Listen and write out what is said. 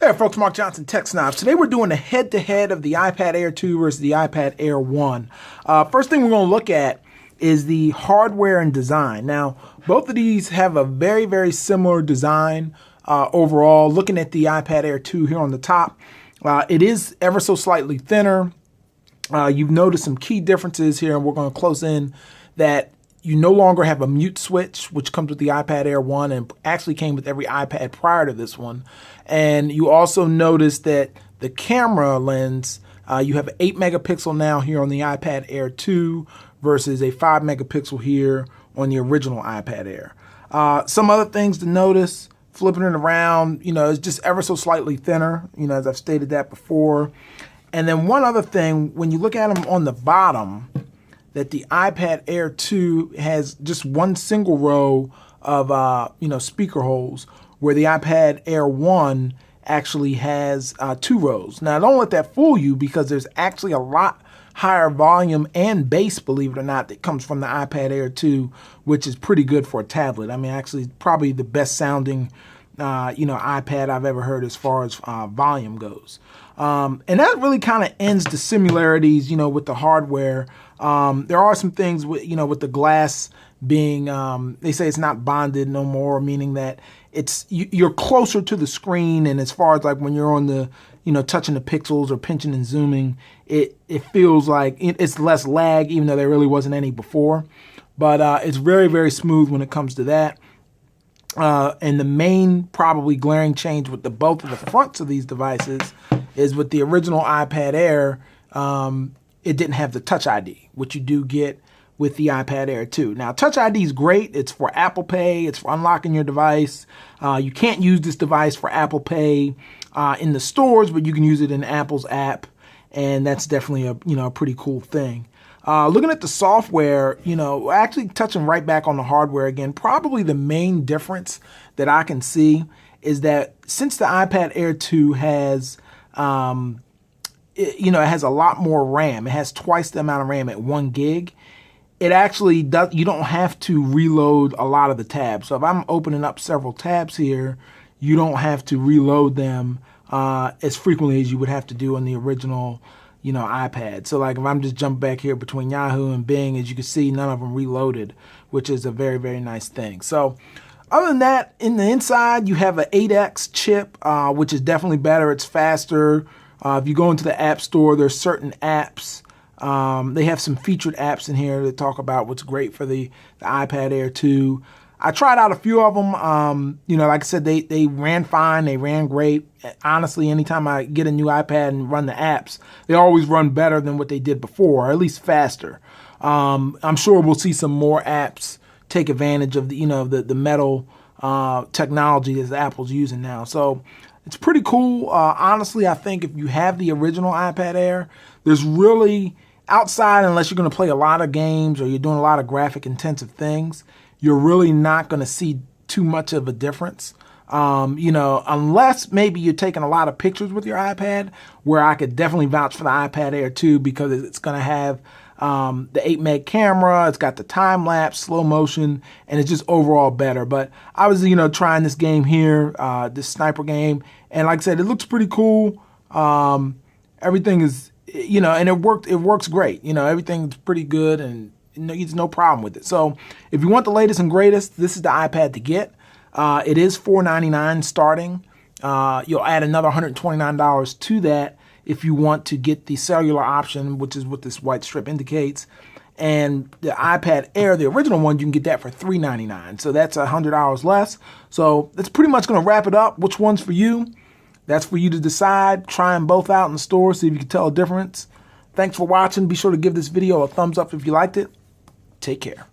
Hey folks, Mark Johnson, Tech Snobs. Today we're doing a head-to-head of the iPad Air 2 versus the iPad Air 1. First thing we're going to look at is the hardware and design. Now, both of these have a very, very similar design overall. Looking at the iPad Air 2 here on the top, it is ever so slightly thinner. You've noticed some key differences here, and we're going to close in that you no longer have a mute switch, which comes with the iPad Air 1 and actually came with every iPad prior to this one. And you also notice that the camera lens, you have an 8 megapixel now here on the iPad Air 2 versus a 5 megapixel here on the original iPad Air. Some other things to notice, flipping it around, it's just ever so slightly thinner, as I've stated that before. And then one other thing, when you look at them on the bottom, that the iPad Air 2 has just one single row of, speaker holes, where the iPad Air 1 actually has 2 rows. Now, don't let that fool you, because there's actually a lot higher volume and bass, believe it or not, that comes from the iPad Air 2, which is pretty good for a tablet. I mean, actually, probably the best sounding, iPad I've ever heard as far as volume goes. And that really kind of ends the similarities, with the hardware. There are some things with, with the glass being, they say it's not bonded no more, meaning that you're closer to the screen. And as far as like when you're on the, touching the pixels or pinching and zooming, it feels like it's less lag, even though there really wasn't any before. But it's very, very smooth when it comes to that. And the main probably glaring change with both of the fronts of these devices is with the original iPad Air, it didn't have the Touch ID, which you do get with the iPad Air 2. Now, Touch ID is great. It's for Apple Pay. It's for unlocking your device. You can't use this device for Apple Pay in the stores, but you can use it in Apple's app, and that's definitely a pretty cool thing. Looking at the software, actually touching right back on the hardware again, probably the main difference that I can see is that since the iPad Air 2 has, it has a lot more RAM. It has twice the amount of RAM at 1 gig. It actually does, you don't have to reload a lot of the tabs. So if I'm opening up several tabs here, you don't have to reload them as frequently as you would have to do on the original iPad. So like if I'm just jumping back here between Yahoo and Bing, as you can see, none of them reloaded, which is a very, very nice thing. So other than that, in the inside, you have an 8X chip, which is definitely better. It's faster. If you go into the App Store, there's certain apps. They have some featured apps in here that talk about what's great for the iPad Air 2. I tried out a few of them. Like I said, they ran fine. They ran great. Honestly, anytime I get a new iPad and run the apps, they always run better than what they did before, or at least faster. I'm sure we'll see some more apps take advantage of the metal technology that Apple's using now. So it's pretty cool. Honestly, I think if you have the original iPad Air, there's really, outside, unless you're going to play a lot of games or you're doing a lot of graphic intensive things, you're really not going to see too much of a difference. Unless maybe you're taking a lot of pictures with your iPad, where I could definitely vouch for the iPad Air 2 because it's going to have the 8 meg camera, it's got the time lapse, slow motion, and it's just overall better. But I was, trying this game here, this sniper game, and like I said, it looks pretty cool. Everything is, and it works great. Everything's pretty good, and there's no problem with it. So if you want the latest and greatest, this is the iPad to get. It is $499 starting. You'll add another $129 to that if you want to get the cellular option, which is what this white strip indicates. And the iPad Air, the original one, you can get that for $399. So that's $100 less. So that's pretty much going to wrap it up. Which one's for you? That's for you to decide. Try them both out in the store, see if you can tell a difference. Thanks for watching. Be sure to give this video a thumbs up if you liked it. Take care.